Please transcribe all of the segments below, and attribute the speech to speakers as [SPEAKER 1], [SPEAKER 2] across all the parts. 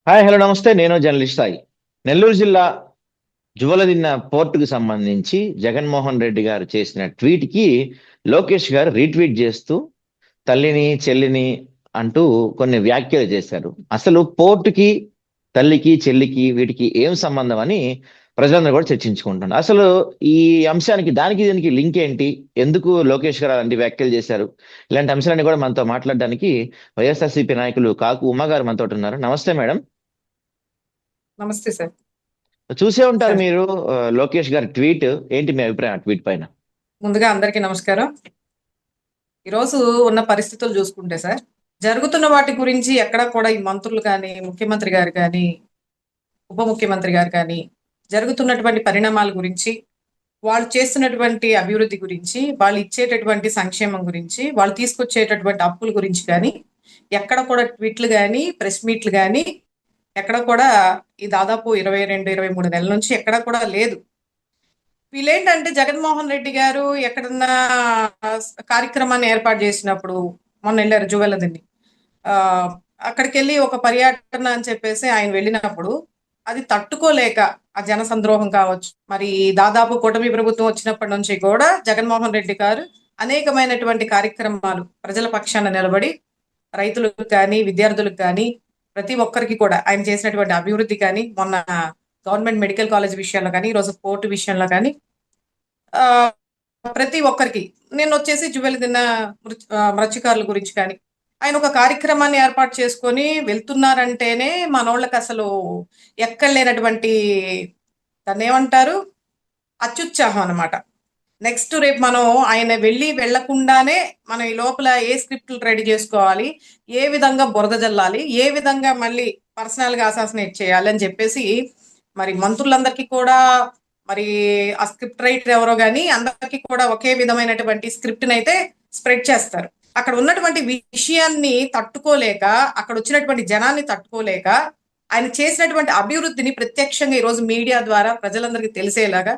[SPEAKER 1] Hi hello నమస్తే. నేను journalist Sai. Nellore జిల్లా జువలదిన్న పోర్టుకు సంబంధించి జగన్మోహన్ రెడ్డి గారు చేసిన ట్వీట్ కి లోకేష్ గారు రీట్వీట్ చేస్తూ తల్లిని చెల్లిని అంటూ కొన్ని వ్యాఖ్యలు చేశారు. అసలు పోర్టుకి తల్లికి చెల్లికి వీటికి ఏం సంబంధం అని ప్రజలందరూ కూడా చర్చించుకుంటున్నారు. అసలు ఈ అంశానికి దానికి దీనికి లింక్ ఏంటి, ఎందుకు లోకేష్ గారు అలాంటి వ్యాఖ్యలు చేశారు, ఇలాంటి అంశాలన్నీ కూడా మనతో మాట్లాడడానికి వైఎస్ఆర్సీపీ నాయకులు కాకు ఉమా గారు మనతో ఉన్నారు. నమస్తే మేడం.
[SPEAKER 2] నమస్తే సార్.
[SPEAKER 1] చూసే ఉంటారు
[SPEAKER 2] సార్,
[SPEAKER 1] మీరు లోకేష్ గారి ట్వీట్. ఏంటి మీ అభిప్రాయం ఆ ట్వీట్ పైన?
[SPEAKER 2] ముందుగా అందరికీ నమస్కారం. ఈరోజు ఉన్న పరిస్థితులు చూసుకుంటే సార్, జరుగుతున్న వాటి గురించి ఎక్కడా కూడా ఈ మంత్రులు కానీ, ముఖ్యమంత్రి గారు కానీ, ఉప ముఖ్యమంత్రి గారు కానీ, జరుగుతున్నటువంటి పరిణామాల గురించి, వాళ్ళు చేస్తున్నటువంటి అభివృద్ధి గురించి, వాళ్ళు ఇచ్చేటటువంటి సంక్షేమం గురించి, వాళ్ళు తీసుకొచ్చేటటువంటి అప్పుల గురించి కానీ, ఎక్కడ కూడా ట్వీట్లు కానీ, ప్రెస్ మీట్లు కానీ, ఎక్కడ కూడా ఈ దాదాపు 22, 23 నెలల నుంచి ఎక్కడ కూడా లేదు. వీళ్ళేంటంటే జగన్మోహన్ రెడ్డి గారు ఎక్కడన్నా కార్యక్రమాన్ని ఏర్పాటు చేసినప్పుడు, మొన్న వెళ్ళారు జువెల్లదిన్ని. ఆ అక్కడికి వెళ్ళి ఒక పర్యటన అని చెప్పేసి ఆయన వెళ్ళినప్పుడు అది తట్టుకోలేక ఆ జన సంద్రోహం కావచ్చు, మరి దాదాపు కూటమి ప్రభుత్వం వచ్చినప్పటి నుంచి కూడా జగన్మోహన్ రెడ్డి గారు అనేకమైనటువంటి కార్యక్రమాలు ప్రజల పక్షాన నిలబడి రైతులకు కానీ, విద్యార్థులకు కానీ, ప్రతి ఒక్కరికి కూడా ఆయన చేసినటువంటి అభివృద్ధి కానీ, మొన్న గవర్నమెంట్ మెడికల్ కాలేజ్ విషయంలో కానీ, ఈరోజు పోర్టు విషయంలో కానీ, ఆ ప్రతి ఒక్కరికి, నేను వచ్చేసి జువెల్లదిన్న మత్స్యకారుల గురించి కానీ, ఆయన ఒక కార్యక్రమాన్ని ఏర్పాటు చేసుకొని వెళ్తున్నారంటేనే మనోళ్ళకి అసలు ఎక్కడలేనటువంటి, దాన్ని ఏమంటారు, అత్యుత్సాహం అనమాట. నెక్స్ట్ రేపు మనం ఆయన వెళ్లకుండానే మనం ఈ లోపల ఏ స్క్రిప్ట్లు రెడీ చేసుకోవాలి, ఏ విధంగా బురద జల్లాలి, ఏ విధంగా మళ్ళీ పర్సనల్ గా అసాసినేట్ చేయాలి అని చెప్పేసి మరి మంత్రులందరికీ కూడా, మరి ఆ స్క్రిప్ట్ రైటర్ ఎవరో గానీ అందరికీ కూడా ఒకే విధమైనటువంటి స్క్రిప్ట్ అయితే స్ప్రెడ్ చేస్తారు. అక్కడ ఉన్నటువంటి విషయాన్ని తట్టుకోలేక, అక్కడ వచ్చినటువంటి జనాన్ని తట్టుకోలేక, ఆయన చేసినటువంటి అభివృద్ధిని ప్రత్యక్షంగా ఈరోజు మీడియా ద్వారా ప్రజలందరికీ తెలిసేలాగా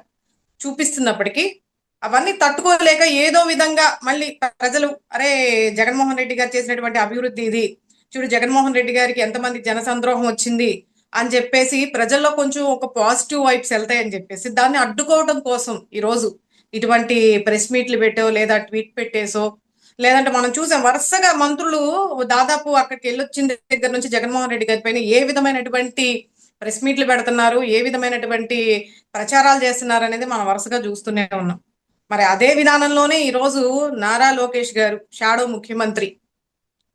[SPEAKER 2] చూపిస్తున్నప్పటికీ అవన్నీ తట్టుకోలేక ఏదో విధంగా మళ్ళీ ప్రజలు, అరే జగన్మోహన్ రెడ్డి గారు చేసినటువంటి అభివృద్ధి ఇది చూడు, జగన్మోహన్ రెడ్డి గారికి ఎంతమంది జనసంద్రోహం వచ్చింది అని చెప్పేసి ప్రజల్లో కొంచెం ఒక పాజిటివ్ వైబ్స్ వెళ్తాయని చెప్పేసి దాన్ని అడ్డుకోవడం కోసం ఈరోజు ఇటువంటి ప్రెస్ మీట్లు పెట్టో లేదా ట్వీట్ పెట్టేసో, లేదంటే మనం చూసాం వరుసగా మంత్రులు దాదాపు అక్కడికి వెళ్ళొచ్చిన దగ్గర నుంచి జగన్మోహన్ రెడ్డి గారి పైన ఏ విధమైనటువంటి ప్రెస్ మీట్లు పెడుతున్నారు, ఏ విధమైనటువంటి ప్రచారాలు చేస్తున్నారు అనేది మనం వరుసగా చూస్తూనే ఉన్నాం. మరి అదే విధానంలోనే ఈరోజు నారా లోకేష్ గారు షాడో ముఖ్యమంత్రి,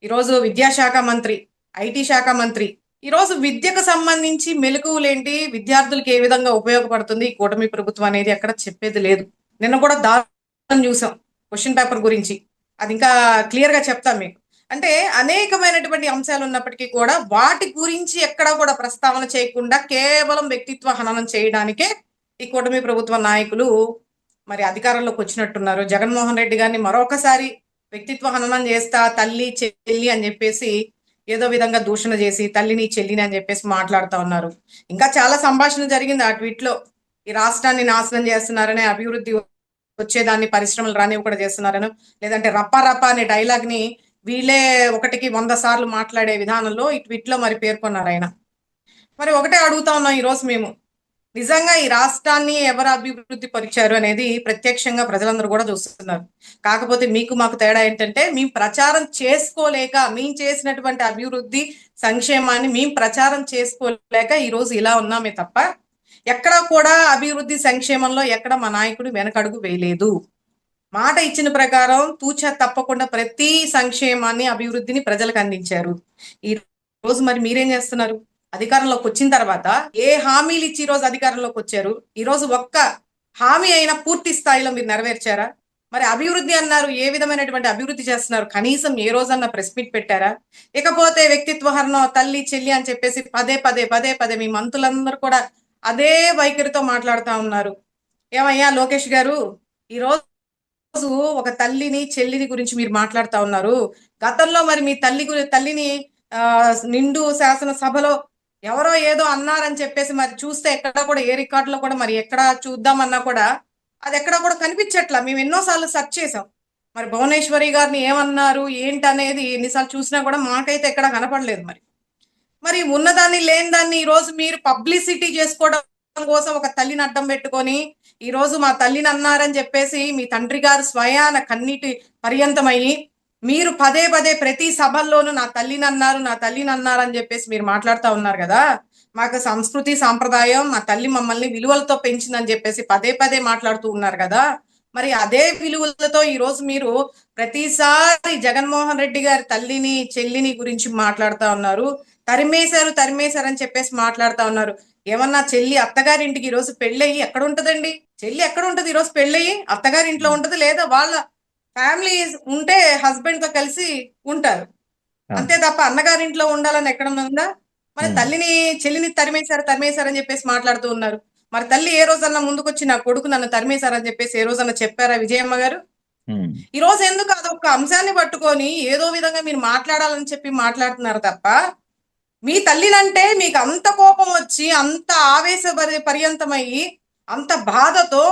[SPEAKER 2] ఈరోజు విద్యాశాఖ మంత్రి, ఐటీ శాఖ మంత్రి, ఈరోజు విద్యకు సంబంధించి మెలకువలేంటి, విద్యార్థులకు ఏ విధంగా ఉపయోగపడుతుంది ఈ కూటమి ప్రభుత్వం అనేది ఎక్కడ చెప్పేది లేదు. నిన్న కూడా దారుణం చూసాం క్వశ్చన్ పేపర్ గురించి, అది ఇంకా క్లియర్ గా చెప్తాం మీకు. అంటే అనేకమైనటువంటి అంశాలు ఉన్నప్పటికీ కూడా వాటి గురించి ఎక్కడా కూడా ప్రస్తావన చేయకుండా కేవలం వ్యక్తిత్వ హననం చేయడానికే ఈ కూటమి ప్రభుత్వ నాయకులు మరి అధికారంలోకి వచ్చినట్టున్నారు. జగన్మోహన్ రెడ్డి గారిని మరొకసారి వ్యక్తిత్వ హననం చేస్తా, తల్లి చెల్లి అని చెప్పేసి ఏదో విధంగా దూషణ చేసి తల్లిని చెల్లిని అని చెప్పేసి మాట్లాడుతూ ఉన్నారు. ఇంకా చాలా సంభాషణ జరిగింది ఆ ట్వీట్ లో. ఈ రాష్ట్రాన్ని నాశనం చేస్తున్నారని, అభివృద్ధి వచ్చేదాన్ని పరిశ్రమలు రానివ్వకుండా చేస్తున్నారని, లేదంటే రప్పా రప్పా అనే డైలాగ్ ని వీళ్ళే 1కి 100 సార్లు మాట్లాడే విధానంలో ఈ ట్వీట్ లో మరి పేర్కొన్నారు ఆయన. మరి ఒకటే అడుగుతా ఉన్నాం ఈరోజు మేము, నిజంగా ఈ రాష్ట్రాన్ని ఎవరు అభివృద్ధి పరిచారు అనేది ప్రత్యక్షంగా ప్రజలందరూ కూడా చూస్తున్నారు. కాకపోతే మీకు మాకు తేడా ఏంటంటే, మేము ప్రచారం చేసుకోలేక, మేము చేసినటువంటి అభివృద్ధి సంక్షేమాన్ని మేము ప్రచారం చేసుకోలేక ఈరోజు ఇలా ఉన్నామే తప్ప, ఎక్కడా కూడా అభివృద్ధి సంక్షేమంలో ఎక్కడ మా నాయకుడు వెనకడుగు వేయలేదు. మాట ఇచ్చిన ప్రకారం తూచా తప్పకుండా ప్రతి సంక్షేమాన్ని, అభివృద్ధిని ప్రజలకు అందించారు. ఈ రోజు మరి మీరేం చేస్తున్నారు? అధికారంలోకి వచ్చిన తర్వాత ఏ హామీలు ఇచ్చి ఈ రోజు అధికారంలోకి వచ్చారు? ఈ రోజు ఒక్క హామీ అయినా పూర్తి స్థాయిలో మీరు నెరవేర్చారా? మరి అభివృద్ధి అన్నారు, ఏ విధమైనటువంటి అభివృద్ధి చేస్తున్నారు? కనీసం ఏ రోజన్నా ప్రెస్ మీట్ పెట్టారా? ఇకపోతే వ్యక్తిత్వ హరణం, తల్లి చెల్లి అని చెప్పేసి పదే పదే పదే పదే మీ మంత్రులందరూ కూడా అదే వైఖరితో మాట్లాడుతూ ఉన్నారు. ఏమయ్యా లోకేష్ గారు, ఈ రోజు ఒక తల్లిని చెల్లిని గురించి మీరు మాట్లాడుతూ ఉన్నారు. గతంలో మరి మీ తల్లిని నిండు శాసన సభలో ఎవరో ఏదో అన్నారని చెప్పేసి మరి చూస్తే ఎక్కడ కూడా ఏ రికార్డులో కూడా మరి ఎక్కడ చూద్దామన్నా కూడా అది ఎక్కడ కూడా కనిపించట్లా. మేము ఎన్నోసార్లు సెర్చ్ చేసాం. మరి భువనేశ్వరి గారిని ఏమన్నారు ఏంటి అనేది ఎన్నిసార్లు చూసినా కూడా మాకైతే ఎక్కడ కనపడలేదు. మరి మరి ఉన్నదాన్ని లేని దాన్ని ఈ రోజు మీరు పబ్లిసిటీ చేసుకోవడం కోసం ఒక తల్లిని అడ్డం పెట్టుకొని ఈ రోజు మా తల్లిని అన్నారని చెప్పేసి మీ తండ్రి గారు స్వయాన కన్నీటి పర్యంతమయ్యి మీరు పదే పదే ప్రతి సభల్లోనూ నా తల్లిని అన్నారు, నా తల్లిని అన్నారు అని చెప్పేసి మీరు మాట్లాడుతూ ఉన్నారు కదా. మాకు సంస్కృతి సాంప్రదాయం, మా తల్లి మమ్మల్ని విలువలతో పెంచిందని చెప్పేసి పదే పదే మాట్లాడుతూ ఉన్నారు కదా. మరి అదే విలువలతో ఈ రోజు మీరు ప్రతిసారి జగన్మోహన్ రెడ్డి గారి తల్లిని చెల్లిని గురించి మాట్లాడుతూ ఉన్నారు. తరిమేశారు అని చెప్పేసి మాట్లాడుతూ ఉన్నారు. ఏమన్నా చెల్లి అత్తగారింటికి ఈ రోజు పెళ్ళయి ఎక్కడ ఉంటదండి? చెల్లి ఎక్కడ ఉంటది? ఈ రోజు పెళ్ళయి అత్తగారింట్లో ఉంటది, లేదా వాళ్ళ ఫ్యామిలీ ఉంటే హస్బెండ్ తో కలిసి ఉంటారు. అంతే తప్ప అన్నగారింట్లో ఉండాలని ఎక్కడ ఉందా? మరి తల్లిని చెల్లిని తరిమేశారని చెప్పేసి మాట్లాడుతూ ఉన్నారు. మరి తల్లి ఏ రోజన్నా ముందుకొచ్చి నా కొడుకు నన్ను తరిమేశారని చెప్పేసి ఏ రోజన్నా చెప్పారా విజయమ్మ గారు? ఈ రోజు ఎందుకు అదొక అంశాన్ని పట్టుకొని ఏదో విధంగా మీరు మాట్లాడాలని చెప్పి మాట్లాడుతున్నారు తప్ప, మీ తల్లినంటే మీకు అంత కోపం వచ్చి అంత పర్యంతమయ్యి అంత బాధతో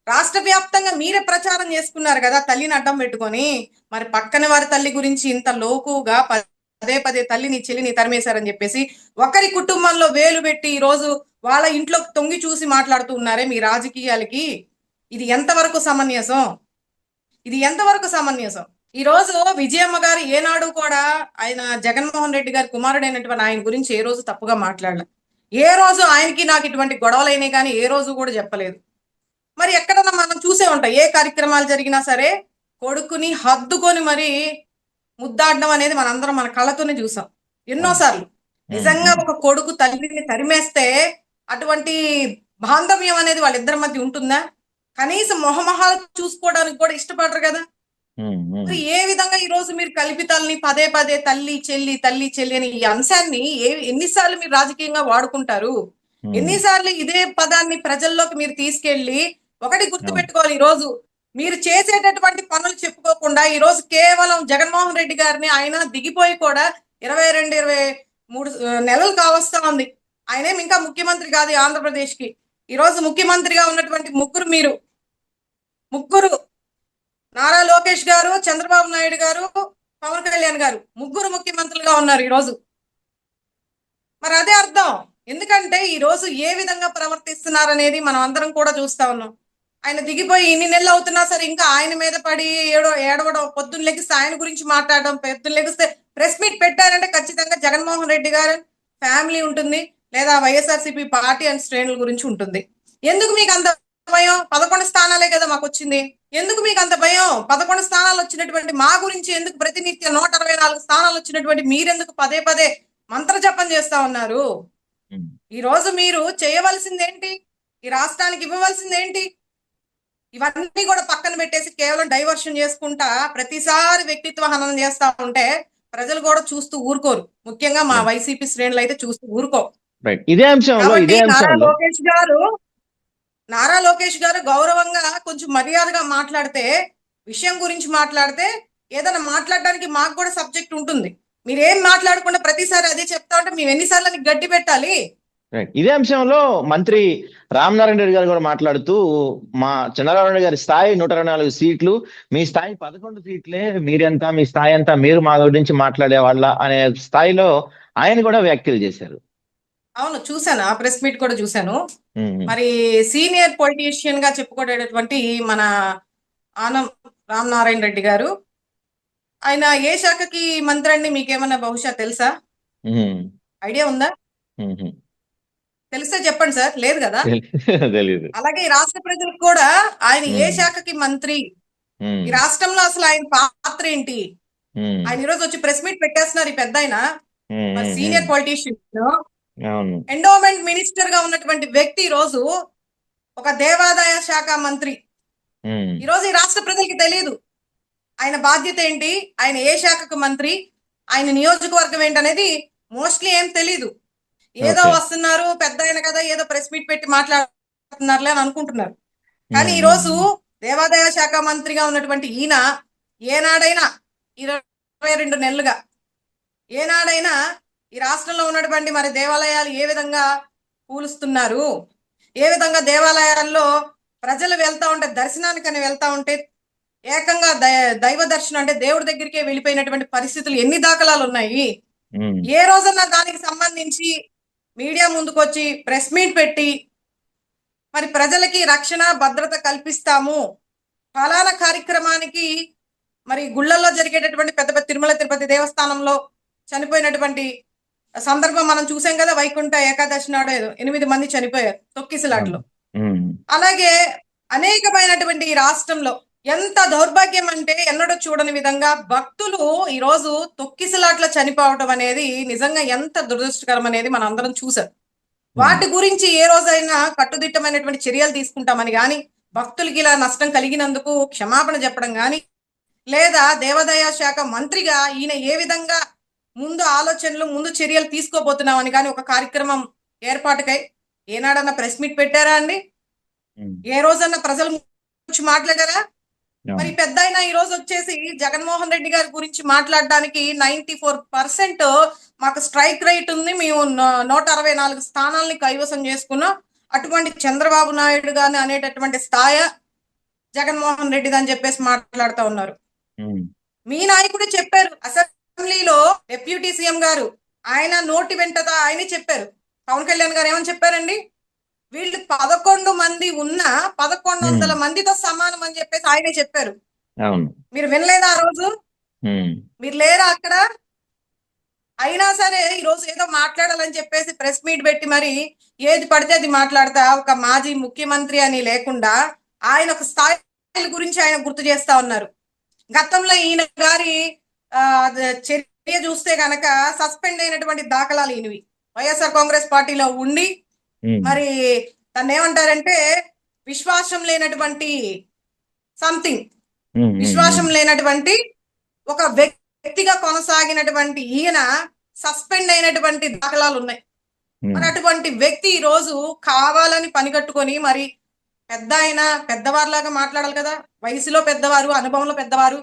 [SPEAKER 2] రాష్ట్ర వ్యాప్తంగా మీరే ప్రచారం చేసుకున్నారు కదా తల్లిని అడ్డం పెట్టుకొని. మరి పక్కన వారి తల్లి గురించి ఇంత లోకుగా పదే పదే తల్లిని చెల్లిని తరిమేశారని చెప్పేసి ఒకరి కుటుంబంలో వేలు పెట్టి ఈ రోజు వాళ్ళ ఇంట్లో తొంగి చూసి మాట్లాడుతూ ఉన్నారే మీ రాజకీయాలకి. ఇది ఎంతవరకు సమంజసం? ఇది ఎంతవరకు సమంజసం? ఈ రోజు విజయమ్మ గారు ఏనాడు కూడా ఆయన జగన్మోహన్ రెడ్డి గారి కుమారుడైనటువంటి ఆయన గురించి ఏ రోజు తప్పుగా మాట్లాడలే. ఏ రోజు ఆయనకి నాకు ఇటువంటి గొడవలైనా కానీ ఏ రోజు కూడా చెప్పలేదు. మరి ఎక్కడన్నా మనం చూసే ఉంటాం, ఏ కార్యక్రమాలు జరిగినా సరే కొడుకుని హద్దుకొని మరి ముద్దాడడం అనేది మనందరం మన కళ్ళతోనే చూసాం ఎన్నోసార్లు. నిజంగా ఒక కొడుకు తల్లిని తరిమేస్తే అటువంటి బాంధవ్యం అనేది వాళ్ళిద్దరి మధ్య ఉంటుందా? కనీసం మొహమొహాలు చూసుకోవడానికి కూడా ఇష్టపడరు కదా. మరి ఏ విధంగా ఈ రోజు మీరు కల్పితాలని పదే పదే తల్లి చెల్లి అని ఈ అంశాన్ని ఎన్నిసార్లు మీరు రాజకీయంగా వాడుకుంటారు? ఎన్నిసార్లు ఇదే పదాన్ని ప్రజల్లోకి మీరు తీసుకెళ్లి ఒకటి గుర్తు పెట్టుకోవాలి. ఈ రోజు మీరు చేసేటటువంటి పనులు చెప్పుకోకుండా ఈ రోజు కేవలం జగన్మోహన్ రెడ్డి గారిని ఆయన దిగిపోయి కూడా 22-23 నెలలు కావస్తా ఉంది. ఆయనేం ఇంకా ముఖ్యమంత్రి కాదు ఆంధ్రప్రదేశ్ కి. ఈ రోజు ముఖ్యమంత్రిగా ఉన్నటువంటి ముగ్గురు నారా లోకేష్ గారు, చంద్రబాబు నాయుడు గారు, పవన్ కళ్యాణ్ గారు ముగ్గురు ముఖ్యమంత్రులుగా ఉన్నారు ఈ రోజు. మరి అదే అర్థం. ఎందుకంటే ఈ రోజు ఏ విధంగా ప్రవర్తిస్తున్నారు అనేది మనం అందరం కూడా చూస్తా ఉన్నాం. ఆయన దిగిపోయి ఇన్ని నెలలు అవుతున్నా సరే ఇంకా ఆయన మీద పడి ఏడవడం, పొద్దున్న లెగిస్తే ఆయన గురించి మాట్లాడడం, పొద్దున్న లెగిస్తే ప్రెస్ మీట్ పెట్టారంటే ఖచ్చితంగా జగన్మోహన్ రెడ్డి గారు ఫ్యామిలీ ఉంటుంది, లేదా వైఎస్ఆర్సీపీ పార్టీ అండ్ శ్రేణుల గురించి ఉంటుంది. ఎందుకు మీకు అంత భయం? 11 స్థానాలే కదా మాకు వచ్చింది. ఎందుకు మీకు అంత భయం? 11 స్థానాలు వచ్చినటువంటి మా గురించి ఎందుకు ప్రతినిత్యం 164 స్థానాలు వచ్చినటువంటి మీరెందుకు పదే పదే మంత్ర జపం చేస్తా ఉన్నారు? ఈ రోజు మీరు చేయవలసింది ఏంటి? ఈ రాష్ట్రానికి ఇవ్వవలసింది ఏంటి? ఇవన్నీ కూడా పక్కన పెట్టేసి కేవలం డైవర్షన్ చేసుకుంటా ప్రతిసారి వ్యక్తిత్వ హననం చేస్తా ఉంటే ప్రజలు కూడా చూస్తూ ఊరుకోరు. ముఖ్యంగా మా వైసీపీ శ్రేణులు అయితే చూస్తూ ఊరుకో.
[SPEAKER 1] ఇదే అంశంలో
[SPEAKER 2] నారా లోకేష్ గారు గౌరవంగా కొంచెం మర్యాదగా మాట్లాడితే, విషయం గురించి మాట్లాడితే ఏదైనా మాట్లాడడానికి మాకు కూడా సబ్జెక్ట్ ఉంటుంది. మీరేం మాట్లాడకుండా ప్రతిసారి అదే చెప్తా ఉంటే మేము ఎన్నిసార్లు గడ్డి పెట్టాలి?
[SPEAKER 1] ఇదే అంశంలో మంత్రి రామనారాయణ రెడ్డి గారు కూడా మాట్లాడుతూ, మా చంద్రబాబు నాయుడు గారి స్థాయి 124 సీట్లు, మీ స్థాయి 11 సీట్లే, మీరెంత, మీ స్థాయి అంతా, మీరు మా గురించి మాట్లాడే వాళ్ళ అనే స్థాయిలో ఆయన కూడా వ్యాఖ్యలు చేశారు.
[SPEAKER 2] అవును, చూశాను. ఆ ప్రెస్ మీట్ కూడా చూశాను. మరి సీనియర్ పొలిటీషియన్ గా చెప్పుకునేటటువంటి మన ఆనం రామనారాయణ రెడ్డి గారు, ఆయన ఏ శాఖకి మంత్రి అండి? మీకేమన్నా బహుశా తెలుసా? ఐడియా ఉందా? తెలిస్తే చెప్పండి సార్. లేదు కదా. అలాగే ఈ రాష్ట్ర ప్రజలకు కూడా ఆయన ఏ శాఖకి మంత్రి, ఈ రాష్ట్రంలో అసలు ఆయన పాత్ర ఏంటి? ఆయన ఈరోజు వచ్చి ప్రెస్ మీట్ పెట్టేస్తున్నారు ఈ పెద్ద ఆయన. సీనియర్ పొలిటీషియన్, ఎండోమెంట్ మినిస్టర్ గా ఉన్నటువంటి వ్యక్తి ఈ రోజు ఒక దేవాదాయ శాఖ మంత్రి. ఈ రోజు ఈ రాష్ట్ర ప్రజలకి తెలియదు ఆయన బాధ్యత ఏంటి, ఆయన ఏ శాఖకు మంత్రి, ఆయన నియోజకవర్గం ఏంటనేది మోస్ట్లీ ఏం తెలీదు. ఏదో వస్తున్నారు పెద్ద ఆయన కదా, ఏదో ప్రెస్ మీట్ పెట్టి మాట్లాడుతున్నారులే అని అనుకుంటున్నారు. కానీ ఈ రోజు దేవాదాయ శాఖ మంత్రిగా ఉన్నటువంటి ఈయన ఏనాడైనా 22 నెలలుగా ఏనాడైనా ఈ రాష్ట్రంలో ఉన్నటువంటి మరి దేవాలయాలు ఏ విధంగా కూలుస్తున్నారు, ఏ విధంగా దేవాలయాల్లో ప్రజలు వెళ్తా ఉంటే, దర్శనానికని వెళ్తా ఉంటే ఏకంగా దైవ దర్శనం అంటే దేవుడి దగ్గరికే వెళ్ళిపోయినటువంటి పరిస్థితులు ఎన్ని దాఖలాలు ఉన్నాయి?
[SPEAKER 1] ఉమ్,
[SPEAKER 2] ఏ రోజన్నా దానికి సంబంధించి మీడియా ముందుకొచ్చి ప్రెస్ మీట్ పెట్టి మరి ప్రజలకి రక్షణ భద్రత కల్పిస్తాము, ఫలానా కార్యక్రమానికి మరి గుళ్ళల్లో జరిగేటటువంటి పెద్ద పెద్ద తిరుమల తిరుపతి దేవస్థానంలో చనిపోయినటువంటి సందర్భం మనం చూసాం కదా, వైకుంఠ ఏకాదశి నాడు 8 మంది చనిపోయారు తొక్కిసలాట్లో.
[SPEAKER 1] ఉమ్,
[SPEAKER 2] అలాగే అనేకమైనటువంటి ఈ రాష్ట్రంలో ఎంత దౌర్భాగ్యం అంటే ఎన్నడూ చూడని విధంగా భక్తులు ఈ రోజు తొక్కిసలాట్ల చనిపోవటం అనేది నిజంగా ఎంత దురదృష్టకరం అనేది మనం అందరం చూసాం. వాటి గురించి ఏ రోజైనా కట్టుదిట్టమైనటువంటి చర్యలు తీసుకుంటామని కానీ, భక్తులకి ఇలా నష్టం కలిగినందుకు క్షమాపణ చెప్పడం కానీ, లేదా దేవాదాయ శాఖ మంత్రిగా ఈయన ఏ విధంగా ముందు ఆలోచనలు ముందు చర్యలు తీసుకోబోతున్నామని కానీ ఒక కార్యక్రమం ఏర్పాటుకై ఏనాడన్నా ప్రెస్ మీట్ పెట్టారా అండి? ఏ రోజన్నా ప్రజల గురించి మాట్లాడారా? మరి పెద్ద ఆయన ఈ రోజు వచ్చేసి జగన్మోహన్ రెడ్డి గారి గురించి మాట్లాడడానికి 94% మాకు స్ట్రైక్ రేట్ ఉంది, మేము 164 స్థానాలని కైవసం చేసుకున్నాం, అటువంటి చంద్రబాబు నాయుడు గాని అనేటటువంటి స్థాయి జగన్మోహన్ రెడ్డి అని చెప్పేసి మాట్లాడుతూ ఉన్నారు. మీ నాయకుడు చెప్పారు అసెంబ్లీలో, డిప్యూటీ సీఎం గారు ఆయన నోటి వెంటదా ఆయనే చెప్పారు. పవన్ కళ్యాణ్ గారు ఏమని చెప్పారండి? వీళ్ళు 11 మంది ఉన్నా 1100 మందితో సమానం అని చెప్పేసి ఆయనే చెప్పారు. మీరు వినలేదా ఆ రోజు? మీరు లేరా అక్కడ? అయినా సరే ఈ రోజు ఏదో మాట్లాడాలని చెప్పేసి ప్రెస్ మీట్ పెట్టి మరి ఏది పడితే అది మాట్లాడతా, ఒక మాజీ ముఖ్యమంత్రి అని లేకుండా ఆయన ఒక స్థాయి గురించి ఆయన గుర్తు చేస్తా ఉన్నారు. గతంలో ఈయన గారి చర్య చూస్తే గనక సస్పెండ్ అయినటువంటి దాఖలాలు ఈయనవి. వైఎస్ఆర్ కాంగ్రెస్ పార్టీలో ఉండి మరి దాన్ని ఏమంటారంటే విశ్వాసం లేనటువంటి సంథింగ్, విశ్వాసం లేనటువంటి ఒక వ్యక్తిగా కొనసాగినటువంటి ఈయన సస్పెండ్ అయినటువంటి దాఖలాలు ఉన్నాయి. మరి అటువంటి వ్యక్తి ఈ రోజు కావాలని పనిగట్టుకొని మరి పెద్ద ఆయన పెద్దవారిలాగా మాట్లాడాలి కదా, వయసులో పెద్దవారు, అనుభవంలో పెద్దవారు,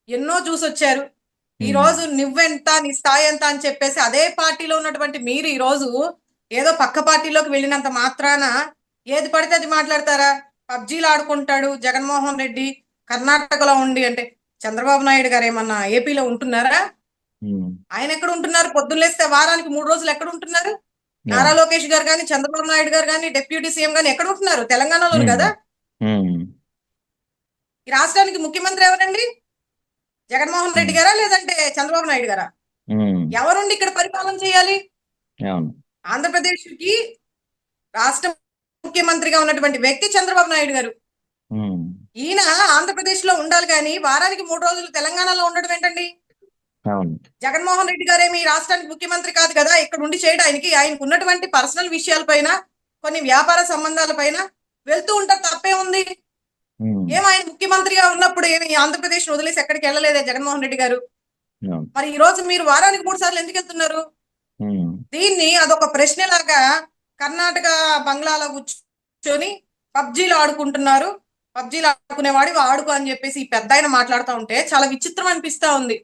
[SPEAKER 2] ఎన్నో చూసొచ్చారు. ఈ రోజు నువ్వెంత, నీ స్థాయి ఎంత అని చెప్పేసి అదే పార్టీలో ఉన్నటువంటి మీరు ఈ రోజు ఏదో పక్క పార్టీలోకి వెళ్ళినంత మాత్రాన ఏది పడితే అది మాట్లాడతారా? పబ్జీలు ఆడుకుంటాడు జగన్మోహన్ రెడ్డి కర్ణాటకలో ఉండి అంటే, చంద్రబాబు నాయుడు గారు ఏమన్నా ఏపీలో ఉంటున్నారా? ఆయన ఎక్కడ ఉంటున్నారు? పొద్దున్నేస్తే వారానికి 3 రోజులు ఎక్కడ ఉంటున్నారు? నారా లోకేష్ గారు కానీ, చంద్రబాబు నాయుడు గారు కానీ, డిప్యూటీ సీఎం గానీ ఎక్కడ ఉంటున్నారు? తెలంగాణలోను కదా. ఈ రాష్ట్రానికి ముఖ్యమంత్రి ఎవరండి? జగన్మోహన్ రెడ్డి గారా లేదంటే చంద్రబాబు నాయుడు గారా? ఎవరుండి ఇక్కడ పరిపాలన చేయాలి? ఆంధ్రప్రదేశ్ కి రాష్ట్ర ముఖ్యమంత్రిగా ఉన్నటువంటి వ్యక్తి చంద్రబాబు నాయుడు గారు. ఈయన ఆంధ్రప్రదేశ్ లో ఉండాలి కానీ వారానికి 3 రోజులు తెలంగాణలో ఉండడం ఏంటండి? జగన్మోహన్ రెడ్డి గారేమి రాష్ట్రానికి ముఖ్యమంత్రి కాదు కదా, ఇక్కడ ఉండి చేయడానికి. ఆయనకు ఉన్నటువంటి పర్సనల్ విషయాలపైన, కొన్ని వ్యాపార సంబంధాల పైన వెళ్తూ ఉంటారు, తప్పే ఉంది. ఏం ఆయన ముఖ్యమంత్రిగా ఉన్నప్పుడు ఏమి ఆంధ్రప్రదేశ్ వదిలేసి ఎక్కడికి వెళ్ళలేదే జగన్మోహన్ రెడ్డి గారు? మరి ఈ రోజు మీరు వారానికి 3 సార్లు ఎందుకు వెళ్తున్నారు? దీన్ని అదొక ప్రశ్నలాగా కర్ణాటక బంగ్లాలో కూర్చొని పబ్జీలు ఆడుకుంటున్నారు, పబ్జీలు ఆడుకునేవాడు ఆడుకో అని చెప్పేసి ఈ పెద్ద ఆయన మాట్లాడుతూ ఉంటే చాలా విచిత్రం అనిపిస్తా ఉంది.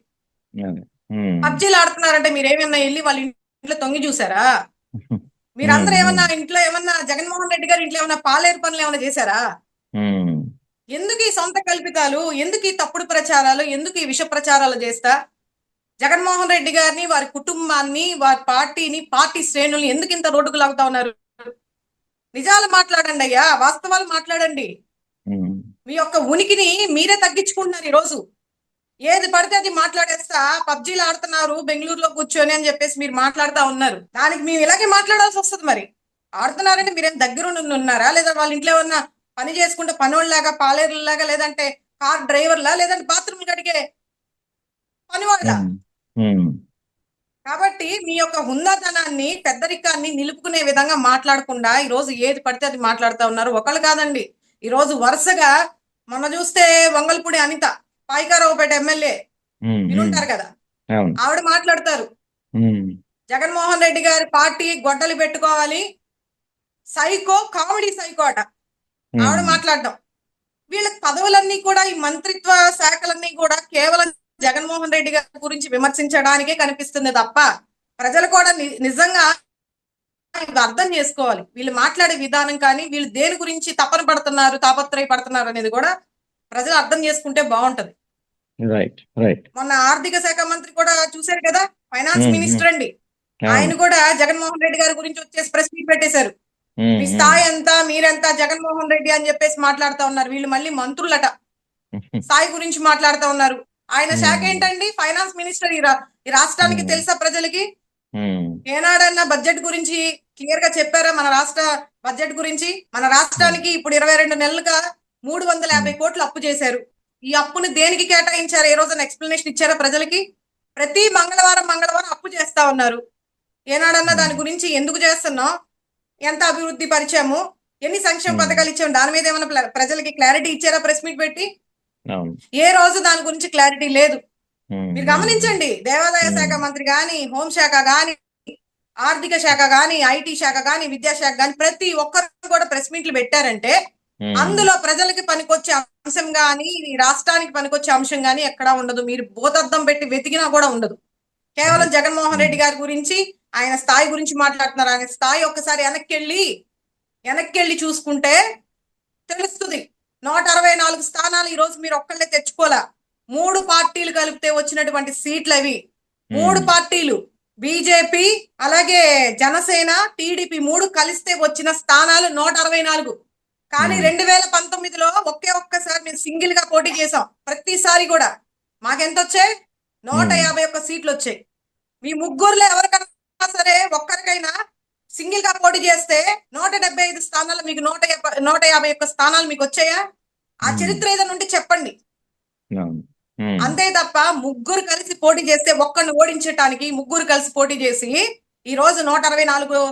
[SPEAKER 2] పబ్జీలు ఆడుతున్నారంటే మీరేమన్నా వెళ్ళి వాళ్ళ ఇంట్లో తొంగి చూసారా? మీరందరూ ఏమన్నా ఇంట్లో ఏమన్నా జగన్మోహన్ రెడ్డి గారి ఇంట్లో ఏమన్నా పాలేరు పనులు ఏమన్నా చేశారా? ఎందుకు ఈ సొంత కల్పితాలు, ఎందుకు ఈ తప్పుడు ప్రచారాలు, ఎందుకు ఈ విష ప్రచారాలు చేస్తా జగన్మోహన్ రెడ్డి గారిని, వారి కుటుంబాన్ని, వారి పార్టీని, పార్టీ శ్రేణుల్ని ఎందుకు ఇంత రోడ్డుకు లాగుతా ఉన్నారు? నిజాలు మాట్లాడండి అయ్యా, వాస్తవాలు మాట్లాడండి. మీ యొక్క ఉనికిని మీరే తగ్గించుకుంటున్నారు. ఈ రోజు ఏది పడితే అది మాట్లాడేస్తా పబ్జీలు ఆడుతున్నారు బెంగళూరులో కూర్చొని అని చెప్పేసి మీరు మాట్లాడుతూ ఉన్నారు. దానికి మేము ఇలాగే మాట్లాడాల్సి వస్తుంది. మరి ఆడుతున్నారంటే మీరేం దగ్గర ఉన్నారా, లేదా వాళ్ళ ఇంట్లో ఏమన్నా పని చేసుకుంటే పనోళ్ళలాగా, పాలేరులాగా, లేదంటే కార్ డ్రైవర్లా, లేదంటే బాత్రూమ్ కడిగే పనివాళ్ళ? కాబట్టి మీ యొక్క హుందాతనాన్ని, పెద్దరికాన్ని నిలుపుకునే విధంగా మాట్లాడకుండా ఈ రోజు ఏది పడితే అది మాట్లాడుతూ ఉన్నారు. ఒకళ్ళు కాదండి, ఈ రోజు వరుసగా మొన్న చూస్తే వంగల్పూడి అనిత, పాయికారావుపేట ఎమ్మెల్యే వినుంటారు కదా, ఆవిడ మాట్లాడతారు జగన్మోహన్ రెడ్డి గారి పార్టీ గొడ్డలు పెట్టుకోవాలి, సైకో, కామెడీ సైకో అట ఆవిడ మాట్లాడడం. వీళ్ళ పదవులన్నీ కూడా, ఈ మంత్రిత్వ శాఖలన్నీ కూడా కేవలం జగన్మోహన్ రెడ్డి గారి గురించి విమర్శించడానికే కనిపిస్తుంది తప్ప ప్రజలు కూడా నిజంగా అర్థం చేసుకోవాలి. వీళ్ళు మాట్లాడే విధానం కానీ, వీళ్ళు దేని గురించి తపన పడుతున్నారు, తాపత్రయ పడుతున్నారు అనేది కూడా ప్రజలు అర్థం చేసుకుంటే బాగుంటది.
[SPEAKER 1] Right right.
[SPEAKER 2] మొన్న ఆర్థిక శాఖ మంత్రి కూడా చూశారు కదా, ఫైనాన్స్ మినిస్టర్ అండి. ఆయన
[SPEAKER 1] అవును.
[SPEAKER 2] కూడా జగన్మోహన్ రెడ్డి గారి గురించి వచ్చేసి ప్రెస్ మీట్ పెట్టేశారు. మీ
[SPEAKER 1] ఉమ్,
[SPEAKER 2] స్థాయి ఎంత, మీరెంత, జగన్మోహన్ రెడ్డి అని చెప్పేసి మాట్లాడుతూ ఉన్నారు. వీళ్ళు మళ్ళీ మంత్రులట,
[SPEAKER 1] ఉమ్,
[SPEAKER 2] స్థాయి గురించి మాట్లాడుతూ ఉన్నారు. ఆయన శాఖ
[SPEAKER 1] ఉమ్,
[SPEAKER 2] ఏంటండి? Finance minister. ఈ రాష్ట్రానికి తెలుసా ప్రజలకి?
[SPEAKER 1] ఉమ్,
[SPEAKER 2] ఏనాడన్నా బడ్జెట్ గురించి క్లియర్ గా చెప్పారా? మన రాష్ట్ర బడ్జెట్ గురించి. మన రాష్ట్రానికి ఇప్పుడు 22 నెలలుగా 350 కోట్లు అప్పు చేశారు. ఈ అప్పుని దేనికి కేటాయించారు? ఏ రోజున ఎక్స్ప్లెనేషన్ ఇచ్చారా ప్రజలకి? ప్రతి మంగళవారం అప్పు చేస్తా ఉన్నారు. ఏనాడన్నా దాని గురించి ఎందుకు చేస్తున్నాం, ఎంత అభివృద్ధి పరిచాము, ఎన్ని సంక్షేమ పథకాలు ఇచ్చాము, దాని మీద ఏమైనా ప్రజలకి క్లారిటీ ఇచ్చారా ప్రెస్ మీట్ పెట్టి?
[SPEAKER 1] అవును.
[SPEAKER 2] ఏ రోజు దాని గురించి క్లారిటీ లేదు.
[SPEAKER 1] ఉమ్,
[SPEAKER 2] మీరు గమనించండి, దేవాదాయ శాఖ మంత్రి గాని, హోంశాఖ గాని, ఆర్థిక శాఖ గాని, ఐటీ శాఖ గాని, విద్యాశాఖ గాని ప్రతి ఒక్కరు కూడా ప్రెస్ మీట్లు పెట్టారంటే అందులో ప్రజలకి పనికొచ్చే అంశం గాని, ఈ రాష్ట్రానికి పనికొచ్చే అంశం గాని ఎక్కడా ఉండదు. మీరు భూతద్దం పెట్టి వెతికినా కూడా ఉండదు. కేవలం జగన్మోహన్ రెడ్డి గారి గురించి, ఆయన స్థాయి గురించి మాట్లాడుతున్నారు. ఆయన స్థాయి ఒక్కసారి వెనక్కి వెళ్ళి చూసుకుంటే తెలుస్తుంది. 164 స్థానాలు ఈ రోజు మీరు ఒక్కళ్ళే తెచ్చుకోలే. 3 పార్టీలు కలిపితే వచ్చినటువంటి సీట్లు అవి. 3 పార్టీలు, బీజేపీ అలాగే జనసేన, టీడీపీ 3 కలిస్తే వచ్చిన స్థానాలు 164. కానీ 2019లో ఒక్కసారి మేము సింగిల్ గా పోటీ చేసాం. ప్రతిసారి కూడా మాకెంత వచ్చాయి? 151 సీట్లు వచ్చాయి. మీ ముగ్గురులో ఎవరికైనా సరే ఒక్కరికైనా సింగిల్ గా పోటీ చేస్తే 175 స్థానాలు మీకు 151 స్థానాలు మీకు వచ్చాయా? ఆ చరిత్ర ఏదైనా ఉంటే చెప్పండి. అంతే తప్ప ముగ్గురు కలిసి పోటీ చేస్తే ఒక్కడిని ఓడించడానికి ముగ్గురు కలిసి పోటీ చేసి ఈ రోజు 164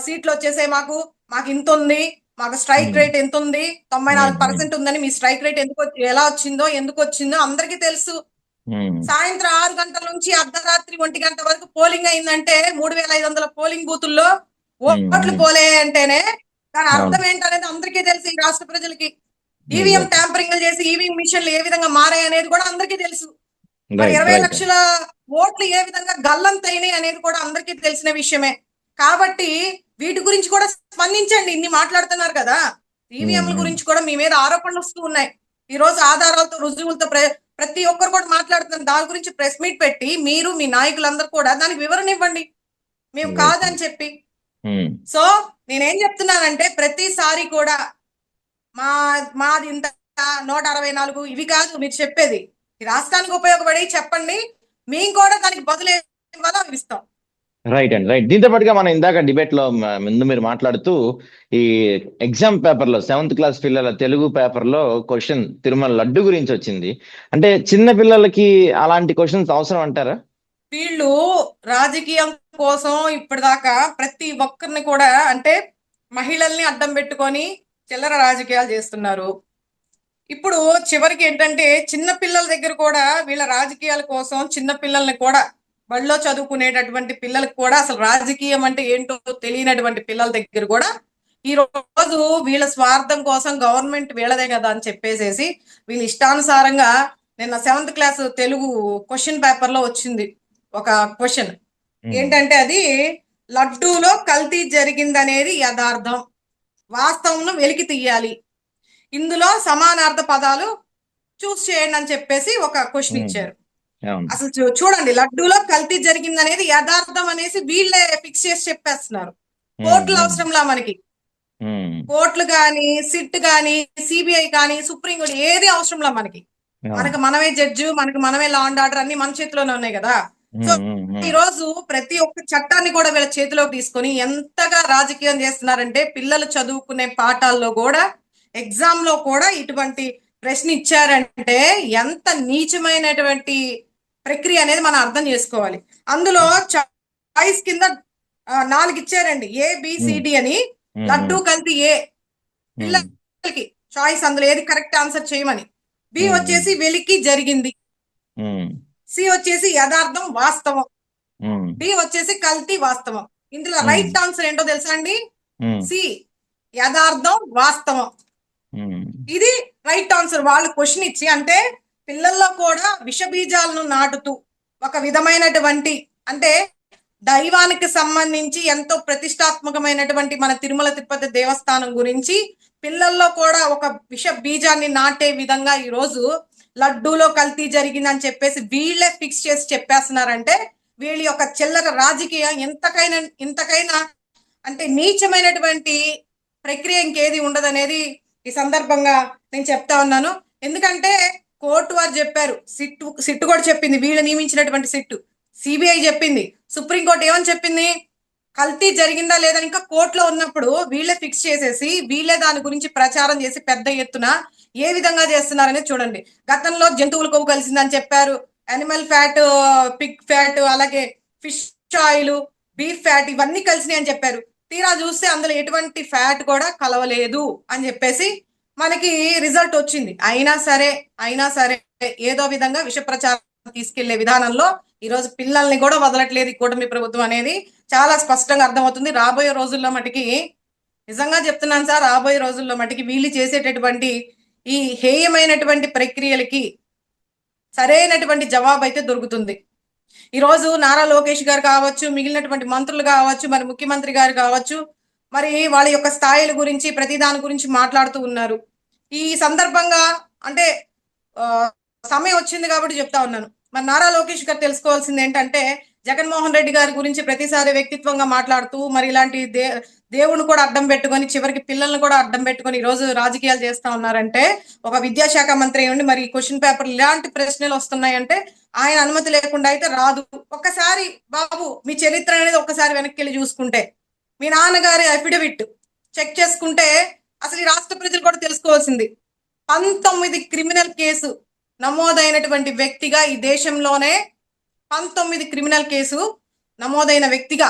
[SPEAKER 2] సీట్లు వచ్చేసాయి. మాకు ఇంత ఉంది, మాకు స్ట్రైక్ రేట్ ఎంత ఉంది, 94% ఉందని. మీ స్ట్రైక్ రేట్ ఎలా వచ్చిందో, ఎందుకు వచ్చిందో అందరికీ తెలుసు. సాయంత్రం 6 గంటల నుంచి అర్ధరాత్రి 1 గంట వరకు పోలింగ్ అయిందంటే 3500 పోలింగ్ బూతుల్లో ఓట్లు పోలే అంటేనే దాని అర్థం ఏంటనేది అందరికీ తెలుసు. ఈ రాష్ట్ర ప్రజలకి ఈవీఎం ట్యాంపరింగ్ చేసి ఈవీఎం మిషన్లు ఏ విధంగా మారాయి అనేది కూడా అందరికీ తెలుసు. మరి 20 లక్షల ఓట్లు ఏ విధంగా గల్లంతైనాయి అనేది కూడా అందరికీ తెలిసిన విషయమే. కాబట్టి వీటి గురించి కూడా స్పందించండి. ఇన్ని మాట్లాడుతున్నారు కదా, ఈవీఎంల గురించి కూడా మీ మీద ఆరోపణలు వస్తూ ఉన్నాయి. ఈ రోజు ఆధారాలతో, రుజువులతో ప్రతి ఒక్కరు కూడా మాట్లాడుతున్నారు. దాని గురించి ప్రెస్ మీట్ పెట్టి మీరు, మీ నాయకులందరూ కూడా దానికి వివరణ ఇవ్వండి, మేము కాదని చెప్పి. సో నేనేం చెప్తున్నానంటే ప్రతిసారి కూడా మాది ఇంత 164 ఇవి కాదు మీరు చెప్పేది. ఈ రాష్ట్రానికి ఉపయోగపడి చెప్పండి, మేము కూడా దానికి బదులు ఇవ్వాలో ఇస్తాం.
[SPEAKER 1] రైట్ అండి, రైట్. దీంతో పాటుగా మనం ఇందాక డిబేట్ లో ముందు మీరు మాట్లాడుతూ ఈ ఎగ్జామ్ పేపర్ లో 7th క్లాస్ పిల్లల తెలుగు పేపర్ లో క్వశ్చన్ తిరుమల లడ్డు గురించి వచ్చింది. అంటే చిన్న పిల్లలకి అలాంటి క్వశ్చన్స్ అవసరం అంటారా?
[SPEAKER 2] వీళ్ళు రాజకీయం కోసం ఇప్పటిదాకా ప్రతి ఒక్కరిని కూడా, అంటే మహిళల్ని అడ్డం పెట్టుకొని చిల్లర రాజకీయాలు చేస్తున్నారు. ఇప్పుడు చివరికి ఏంటంటే చిన్న పిల్లల దగ్గర కూడా వీళ్ళ రాజకీయాల కోసం చిన్న పిల్లల్ని కూడా, బడిలో చదువుకునేటటువంటి పిల్లలకు కూడా అసలు రాజకీయం అంటే ఏంటో తెలియనటువంటి పిల్లల దగ్గర కూడా ఈ రోజు వీళ్ళ స్వార్థం కోసం గవర్నమెంట్ వీళ్ళదే కదా అని చెప్పేసేసి వీళ్ళ ఇష్టానుసారంగా నిన్న 7th class Telugu question paper లో వచ్చింది ఒక క్వశ్చన్. ఏంటంటే అది లడ్డూలో కల్తీ జరిగిందనేది యథార్థం, వాస్తవం వెలికి తీయాలి, ఇందులో సమానార్థ పదాలు చూస్ చేయండి అని చెప్పేసి ఒక క్వశ్చన్ ఇచ్చారు. అసలు చూడండి, లడ్డూలో కల్తీ జరిగింది అనేది యథార్థం అనేసి వీళ్ళే ఫిక్స్ చేసి చెప్పేస్తున్నారు. కోర్టులు అవసరంలా మనకి. కోర్టులు కానీ, సిట్ కానీ, సిబిఐ కానీ, సుప్రీం కోర్టు ఏది అవసరంలా మనకి. మనమే జడ్జి, మనమే లా అండ్ ఆర్డర్ అన్ని మన చేతిలోనే ఉన్నాయి కదా. సో ఈ రోజు ప్రతి ఒక్క చట్టాన్ని కూడా వీళ్ళ చేతిలోకి తీసుకొని ఎంతగా రాజకీయం చేస్తున్నారంటే పిల్లలు చదువుకునే పాఠాల్లో కూడా, ఎగ్జామ్ లో కూడా ఇటువంటి ప్రశ్న ఇచ్చారంటే ఎంత నీచమైనటువంటి ప్రక్రియ అనేది మనం అర్థం చేసుకోవాలి. అందులో చాయిస్ కింద 4 ఇచ్చారండి, ABCD అని. లడ్డూ కల్తీ ఏ, పిల్లలకి చాయిస్ అందులో ఏది కరెక్ట్ ఆన్సర్ చేయమని. బి వచ్చేసి వెలికి జరిగింది, సి వచ్చేసి యథార్థం వాస్తవం, డి వచ్చేసి కల్తీ వాస్తవం. ఇందులో రైట్ ఆన్సర్ ఏంటో తెలుసా అండి? సి, యథార్థం వాస్తవం. ఇది రైట్ ఆన్సర్. వాళ్ళు క్వశ్చన్ ఇచ్చి, అంటే పిల్లల్లో కూడా విష బీజాలను నాటుతూ ఒక విధమైనటువంటి, అంటే దైవానికి సంబంధించి ఎంతో ప్రతిష్టాత్మకమైనటువంటి మన తిరుమల తిరుపతి దేవస్థానం గురించి పిల్లల్లో కూడా ఒక విష బీజాన్ని నాటే విధంగా ఈ రోజు లడ్డూలో కల్తీ జరిగిందని చెప్పేసి వీళ్ళే ఫిక్స్ చేసి చెప్పేస్తున్నారంటే వీళ్ళ యొక్క చిల్లర రాజకీయం ఇంతకైనా అంటే నీచమైనటువంటి ప్రక్రియ ఇంకేది ఉండదనేది ఈ సందర్భంగా నేను చెప్తా ఉన్నాను. ఎందుకంటే కోర్టు వారు చెప్పారు, సిట్టు కూడా చెప్పింది, వీళ్ళు నియమించినటువంటి సిట్టు, సిబిఐ చెప్పింది, సుప్రీంకోర్టు ఏమని చెప్పింది, కల్తీ జరిగిందా లేదా ఇంకా కోర్టులో ఉన్నప్పుడు వీళ్ళే ఫిక్స్ చేసేసి వీళ్ళే దాని గురించి ప్రచారం చేసి పెద్ద ఎత్తున ఏ విధంగా చేస్తున్నారనేది చూడండి. గతంలో జంతువుల కొవ్వు కలిసిందని చెప్పారు, అనిమల్ ఫ్యాట్, పిగ్ ఫ్యాట్, అలాగే ఫిష్ ఆయిల్, బీఫ్ ఫ్యాట్ ఇవన్నీ కలిసినాయి అని చెప్పారు. తీరా చూస్తే అందులో ఎటువంటి ఫ్యాట్ కూడా కలవలేదు అని చెప్పేసి మనకి రిజల్ట్ వచ్చింది. అయినా సరే ఏదో విధంగా విష ప్రచారం తీసుకెళ్లే విధానంలో ఈరోజు పిల్లల్ని కూడా వదలట్లేదు ఈ కూటమి ప్రభుత్వం అనేది చాలా స్పష్టంగా అర్థమవుతుంది. రాబోయే రోజుల్లో మటుకి నిజంగా చెప్తున్నాను సార్, రాబోయే రోజుల్లో మటుకి వీళ్ళు చేసేటటువంటి ఈ హేయమైనటువంటి ప్రక్రియలకి సరైనటువంటి జవాబు అయితే దొరుకుతుంది. ఈరోజు నారా లోకేష్ గారు కావచ్చు, మిగిలినటువంటి మంత్రులు కావచ్చు, మరి ముఖ్యమంత్రి గారు కావచ్చు, మరి వాళ్ళ యొక్క స్థాయిల గురించి ప్రతి దాని గురించి మాట్లాడుతూ ఉన్నారు. ఈ సందర్భంగా అంటే సమయం వచ్చింది కాబట్టి చెప్తా ఉన్నాను. మరి నారా లోకేష్ గారు తెలుసుకోవాల్సింది ఏంటంటే, జగన్మోహన్ రెడ్డి గారి గురించి ప్రతిసారి వ్యక్తిత్వంగా మాట్లాడుతూ మరి ఇలాంటి దేవుని కూడా అడ్డం పెట్టుకొని చివరికి పిల్లల్ని కూడా అడ్డం పెట్టుకొని ఈ రోజు రాజకీయాలు చేస్తా ఉన్నారంటే, ఒక విద్యాశాఖ మంత్రి ఉండి మరి క్వశ్చన్ పేపర్ ఇలాంటి ప్రశ్నలు వస్తున్నాయంటే ఆయన అనుమతి లేకుండా అయితే రాదు. ఒక్కసారి బాబు మీ చరిత్ర అనేది ఒక్కసారి వెనక్కి వెళ్ళి చూసుకుంటే, మీ నాన్నగారి అఫిడవిట్ చెక్ చేసుకుంటే అసలు ఈ రాష్ట్ర ప్రజలు కూడా తెలుసుకోవాల్సింది, 19 క్రిమినల్ కేసు నమోదైనటువంటి వ్యక్తిగా ఈ దేశంలోనే 19 క్రిమినల్ కేసు నమోదైన వ్యక్తిగా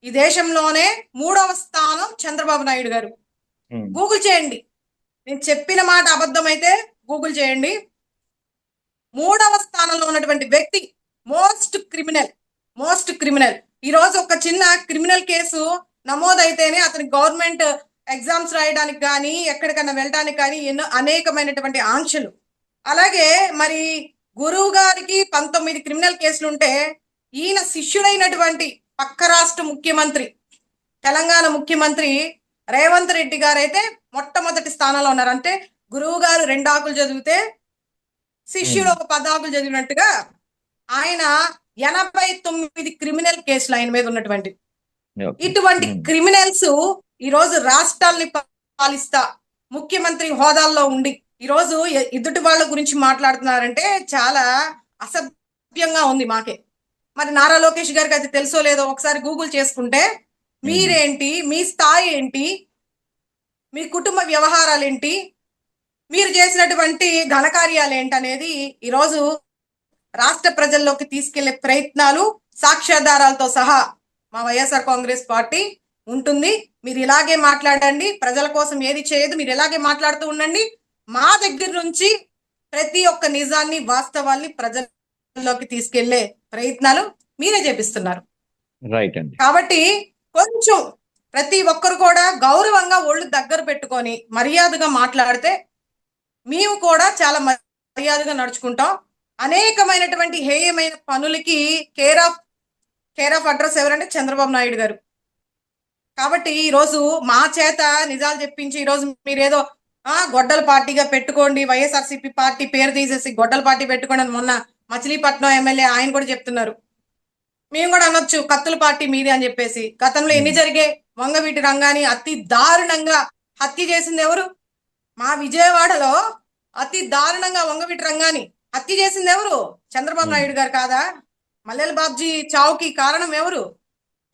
[SPEAKER 2] ఈ దేశంలోనే 3వ స్థానం చంద్రబాబు నాయుడు గారు. గూగుల్ చేయండి, నేను చెప్పిన మాట అబద్ధం అయితే గూగుల్ చేయండి. 3వ స్థానంలో ఉన్నటువంటి వ్యక్తి మోస్ట్ క్రిమినల్. ఈ రోజు ఒక చిన్న క్రిమినల్ కేసు నమోదైతేనే అతని గవర్నమెంట్ ఎగ్జామ్స్ రాయడానికి కానీ ఎక్కడికన్నా వెళ్ళడానికి కానీ ఎన్నో అనేకమైనటువంటి ఆంక్షలు. అలాగే మరి గురువు గారికి 19 క్రిమినల్ కేసులు ఉంటే ఈయన శిష్యుడైనటువంటి పక్క రాష్ట్ర ముఖ్యమంత్రి, తెలంగాణ ముఖ్యమంత్రి రేవంత్ రెడ్డి గారు అయితే మొట్టమొదటి స్థానంలో ఉన్నారు. అంటే గురువు గారు 2 ఆకులు చదివితే శిష్యుడు ఒక 10 ఆకులు చదివినట్టుగా ఆయన 89 క్రిమినల్ కేసులు ఆయన మీద ఉన్నటువంటి. ఇటువంటి క్రిమినల్స్ ఈ రోజు రాష్ట్రాల్ని పాలిస్తా ముఖ్యమంత్రి హోదాల్లో ఉండి ఈ రోజు ఎదుటి వాళ్ళ గురించి మాట్లాడుతున్నారంటే చాలా అసభ్యంగా ఉంది మాకే. మరి నారా లోకేష్ గారికి అది తెలుసో లేదో ఒకసారి గూగుల్ చేసుకుంటే మీరేంటి, మీ స్థాయి ఏంటి, మీ కుటుంబ వ్యవహారాలు ఏంటి, మీరు చేసినటువంటి ఘనకార్యాలు ఏంటనేది ఈరోజు రాష్ట్ర ప్రజల్లోకి తీసుకెళ్లే ప్రయత్నాలు సాక్ష్యాధారాలతో సహా మా వైఎస్ఆర్ కాంగ్రెస్ పార్టీ ఉంటుంది. మీరు ఇలాగే మాట్లాడండి, ప్రజల కోసం ఏది చేయదు, మీరు ఇలాగే మాట్లాడుతూ ఉండండి. మా దగ్గర నుంచి ప్రతి ఒక్క నిజాన్ని, వాస్తవాల్ని ప్రజల్లోకి తీసుకెళ్లే ప్రయత్నాలు మీరే చేపిస్తున్నారు.
[SPEAKER 1] రైట్ అండి.
[SPEAKER 2] కాబట్టి కొంచెం ప్రతి ఒక్కరు కూడా గౌరవంగా ఒళ్ళు దగ్గర పెట్టుకొని మర్యాదగా మాట్లాడితే మేము కూడా చాలా మర్యాదగా నడుచుకుంటాం. అనేకమైనటువంటి హేయమైన పనులకి కేర్ ఆఫ్ అడ్రస్ ఎవరంటే చంద్రబాబు నాయుడు గారు. కాబట్టి ఈరోజు మా చేత నిజాలు చెప్పించి ఈరోజు మీరేదో గొడ్డల పార్టీగా పెట్టుకోండి, వైఎస్ఆర్సీపీ పార్టీ పేరు తీసేసి గొడ్డల పార్టీ పెట్టుకోండి అని మొన్న మచిలీపట్నం ఎమ్మెల్యే ఆయన కూడా చెప్తున్నారు. మేము కూడా అనొచ్చు కత్తుల పార్టీ మీది అని చెప్పేసి. గతంలో ఎన్ని జరిగే, వంగవీటి రంగాని అతి దారుణంగా హత్య చేసింది ఎవరు? మా విజయవాడలో అతి దారుణంగా వంగవీటి రంగాని హత్య చేసింది ఎవరు? చంద్రబాబు నాయుడు గారు కాదా? మల్లెల బాబ్జీ చావుకి కారణం ఎవరు?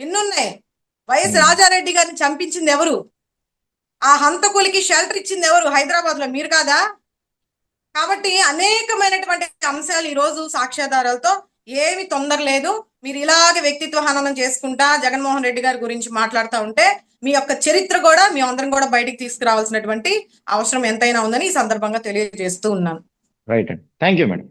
[SPEAKER 2] ఎన్నున్నాయి. వైఎస్ రాజారెడ్డి గారిని చంపించింది ఎవరు? ఆ హంతకులకి షెల్టర్ ఇచ్చింది ఎవరు? హైదరాబాద్ లో మీరు కాదా? కాబట్టి అనేకమైనటువంటి అంశాలు ఈ రోజు సాక్ష్యాధారాలతో ఏమి తొందర లేదు. మీరు ఇలాగే వ్యక్తిత్వ హననం చేసుకుంటా జగన్మోహన్ రెడ్డి గారి గురించి మాట్లాడుతూ ఉంటే మీ యొక్క చరిత్ర కూడా మీ అందరం కూడా బయటికి తీసుకురావాల్సినటువంటి అవసరం ఎంతైనా ఉందని ఈ సందర్భంగా తెలియజేస్తూ ఉన్నాను.
[SPEAKER 1] రైట్ అండి. Thank you madam.